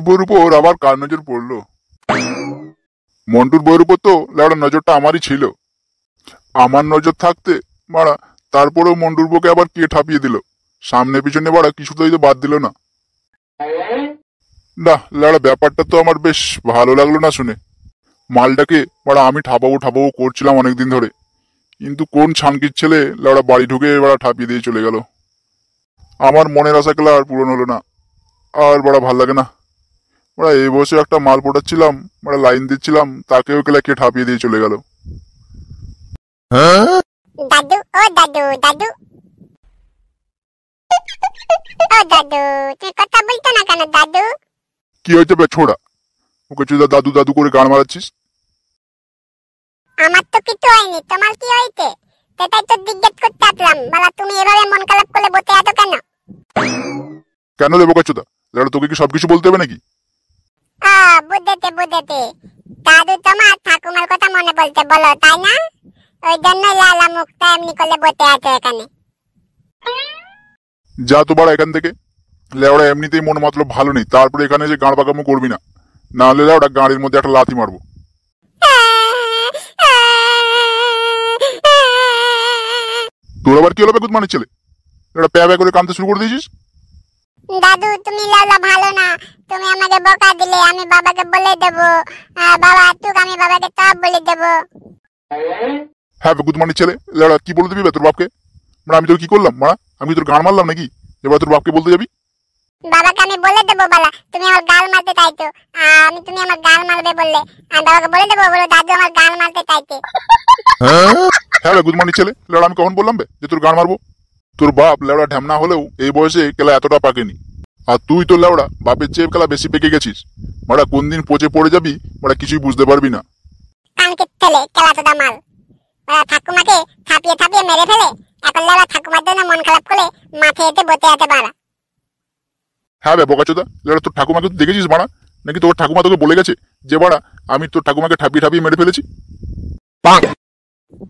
বউর উপর আবার কার নজর পড়লো? মন্টুর বউর উপর তো লেওড়া নজরটা আমারই ছিল। আমার নজর থাকতে বাড়া তারপরেও মন্টুর বউকে আবার কে ঠাপিয়ে দিল, সামনে পিছনে বাড়া কিছুতেই তো বাদ দিল না। না লেওড়া ব্যাপারটা তো আমার বেশ ভালো লাগলো না শুনে। মালটাকে বাড়া আমি ঠাপাবো ঠাপাবো করছিলাম অনেকদিন ধরে, কিন্তু কোন ছানকির ছেলে লেওড়া বাড়ি ঢুকে বাড়া ঠাপিয়ে দিয়ে চলে গেল। আমার মনের আশা কেলা আর পূরণ হলো না, আর বড় ভাল লাগে না। বড়া এই বছর একটা মাল পটাচ্ছিলাম, বড়া লাইন দিচ্ছিলাম, তাকেও কেলা কে ঠাপিয়ে দিয়ে চলে গেল। দাদু ও দাদু, দাদু ও দাদু, তুই কথা বলতো না কেন দাদু? কি হয়েছে বে ছোড়া, ওকে চুদা দাদু দাদু করে গান মারাচ্ছিস? আমার তো কিছু হয়নি, তোমার কি হয়েছে সেটাই তো জিজ্ঞেস করতে আসলাম। বলা তুমি এভাবে মন খারাপ করে বসে আছো কেন? কেন রে বোকা চুদা, তোকে কি সবকিছু বলতে হবে নাকি? বুঝেতে বুঝেতে, দাদু তোমার ঠাকুমার কথা মনে বলতে বলো তাই না? ওই জন্য লালা মুখটা এমনি করে বসে আছে এখানে। যা তো বাড়া এখান থেকে, লেওড়া এমনিতেই মন মতলব ভালো নেই, তারপরে এখানে যে গাঁড় পাকামো করবি না, না হলে লেওড়া গাড়ির মধ্যে একটা লাথি মারবো। তোর আবার কি হলো বেগুত মানে ছেলে, প্যা প্যা করে কাঁদতে শুরু করে দিয়েছিস? দাদু তুমি লালা ভালো না, তুমি আমাকে বকা দিলে, আমি বাবাকে বলে দেবো। বাবা তুই, আমি বাবাকে সব বলে দেবো। হ্যাঁ বেগুত মানে ছেলে, লেওড়া কি বলে দিবি তোর বাপকে? মানে আমি তোর কি করলাম মারা, আমি তোর গান মারলাম নাকি এবার তোর বাপকে বলতে যাবি? বাবাকে আমি বলে দেবো বালা, তুমি আমার গাল মারতে চাইছো, তুমি আমার গাল মারবে বললে, আমি বাবাকে বলে দেবো, বলো দাদু আমার গাল মারতে চাইছে। হ্যাঁ বেগুত মানে ছেলে, লেওড়া আমি কখন বললাম বে যে তোর গান মারবো? তোর বাপ লেওড়া ঢ্যামনা হলেও এই বয়সে কেলা এতটা পাকেনি, আর তুই তো লেওড়া বাপের চেয়ে কেলা বেশি পেকে গেছিস। মারা কোন দিন পচে পড়ে যাবি মারা কিছুই বুঝতে পারবি না। কানকে ছেলে কেলাতোটা মাল, ঠাকুমাকে থাপিয়ে থাপিয়ে মেরে ফেলে, এখন লেওড়া ঠাকুমার জন্য মন খারাপ করে মাঠে এসে বসে আছে বাড়া। হ্যাঁ বে বোকাচোদা, লেওড়া তোর ঠাকুমাকে তুই দেখেছিস বাড়া? নাকি তোর ঠাকুমা তোকে বলে গেছে যে বাড়া আমি তোর ঠাকুমাকে ঠাপিয়ে ঠাপিয়ে মেরে ফেলেছি?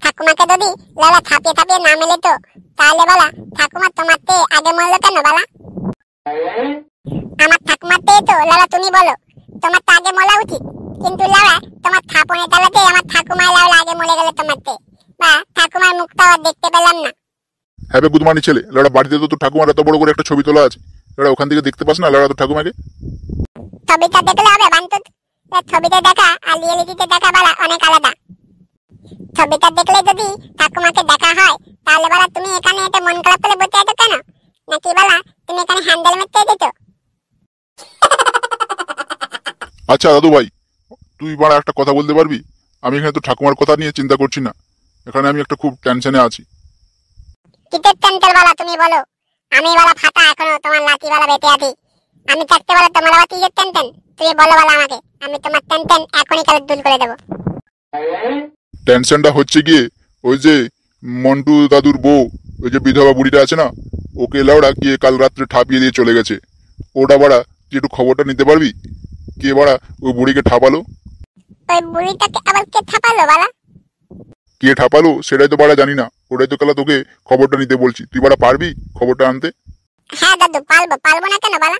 ঠাকুমাকে যদি লেওড়া থাপিয়ে থাপিয়ে না মেলে তো তাহলে বালা ঠাকুমা তোমার চেয়ে আগে মরলো কেন বালা? আমার ঠাকুমার চেয়ে তো লেওড়া তুমি বলো তোমার তো আগে মরা উচিত, কিন্তু লেওড়া তোমার থাপনে তালাতে আমার ঠাকুমা লেওড়া আগে মরে গেলে তোমার চেয়ে, বা ঠাকুমার মুখটা আর দেখতে পেলাম না। হ্যাঁ বে গুদমানি ছেলে, লেওড়া বাড়িতে তো তোর ঠাকুমার এত বড় করে একটা ছবি তোলা আছে, লেওড়া ওখান থেকে দেখতে পাস না লেওড়া তোর ঠাকুমাকে? ছবিটা দেখলে হবে বান্তত, ছবিতে দেখা আর রিয়েলিটিতে দেখা বালা অনেক আলাদা। ছবিটা দেখলে যদি ঠাকুমাকে দেখা হয় তাহলে বালা তুমি এখানে এসে মন খারাপ করে বসে আছো কেন? নাকি বালা তুমি এখানে হ্যান্ডেল মারতে এসেছো? আচ্ছা দাদু ভাই, তুই বাড়া একটা কথা বলতে পারবি? আমি এখানে তো ঠাকুমার কথা নিয়ে চিন্তা করছি না, এখানে আমি একটা খুব টেনশনে আছি। কিসের টেনশন বালা তুমি বলো? আমি বালা ফাটা এখনো তোমার লাঠি বালা বেঁচে আছি, আমি থাকতে বলে তোমার আবার কিসের টেনশন? তুমি বলো বালা আমাকে, আমি তোমার টেনশন এখনই কালে দূর করে দেবো। টেনশনটা হচ্ছে গিয়ে ওই যে মন্টু দাদুর বউ, ওই যে বিধবা বুড়িটা আছে না, ওকে লেওড়া গিয়ে কাল রাত্রে ঠাপিয়ে দিয়ে চলে গেছে। ওটা বাড়া তুই একটু খবরটা নিতে পারবি? কে বাড়া ওই বুড়িকে ঠাপালো? ওই বুড়িটাকে আবার কে ঠাপালো বালা? কে ঠাপালো সেটাই তো বাড়া জানি না, ওটাই তো কালা তোকে খবরটা নিতে বলছি। তুই বাড়া পারবি খবরটা আনতে? হ্যাঁ দাদু পারবো, পারবো না কেন বালা?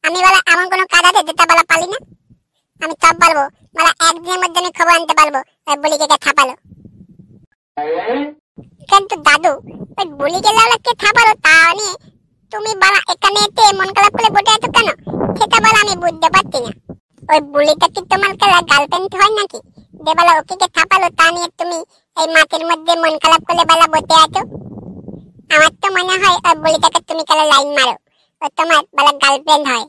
আমি বালা এমন কোনো কাজ আছে যেটা বালা পারি না? আমি সব পারবো বালা, একদিনের মধ্যে আমি খবর আনতে পারবো ওই বুড়িকে কে ঠাপালো। কিন্তু দাদু ওই বুড়িকে লেওড়া কে ঠাপালো তা নিয়ে তুমি বালা এখানে এসে মন খারাপ করে বসে আছো কেন? সেটা বালা আমি বুঝতে পারছি না। ওই বুড়িটা কি তোমার কালা গার্লফ্রেন্ড হয় নাকি যে বালা ওকে কে ঠাপালো তা নিয়ে তুমি এই মাঠের মধ্যে মন খারাপ করে বালা বসে আছো? আমার তো মনে হয় ওই বুড়িটাকে তুমি কালা লাইন মারো, ও তোমার বালা গার্লফ্রেন্ড হয়।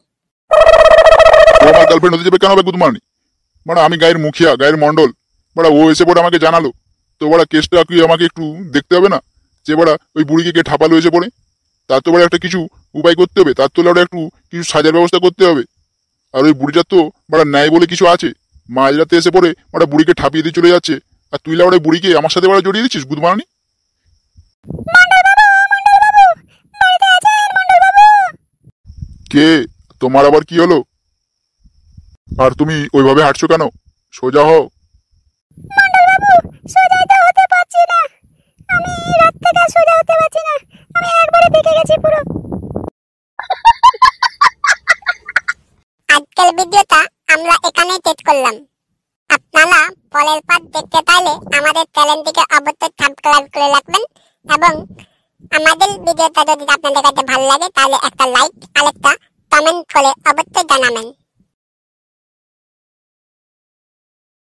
ও আমার গার্লফ্রেন্ড হতে যাবে কেন হবে গুদমানি? মানে আমি গায়ের মুখিয়া, গায়ের মন্ডল, বাড়া ও এসে পড়ে আমাকে জানালো, তো বাড়া কেসটা কি আমাকে একটু দেখতে হবে না যে বাড়া ওই বুড়িকে কে ঠাপালো এসে পড়ে? তার তো বাড়া একটা কিছু উপায় করতে হবে, তার তো বাড়া একটু কিছু সাজার ব্যবস্থা করতে হবে। আর ওই বুড়িটার তো বাড়া ন্যায় বলে কিছু আছে, মাঝরাতে এসে পড়ে বাড়া বুড়িকে ঠাপিয়ে দিয়ে চলে যাচ্ছে, আর তুই লাউড়া বুড়িকে আমার সাথে বাড়া জড়িয়ে দিচ্ছিস গুদমানি? কে? তোমার আবার কি হলো? আর তুমি ওইভাবে হাঁটছো কেন? সোজা হও। সোজা তো হতে পারছি না, আমি রাত থেকে সোজা হতে পারছি না, আমি একবারে বেঁকে গেছি পুরো। আজকের ভিডিওটা আমরা এখানেই শেষ করলাম। আপনারা পরের পার্ট দেখতে চাইলে আমাদের চ্যানেলটিকে অবশ্যই সাবস্ক্রাইব করে রাখবেন এবং আমাদের ভিডিওটা যদি আপনাদের কাছে ভালো লাগে তাহলে একটা লাইক আর একটা কমেন্ট করে অবশ্যই জানাবেন।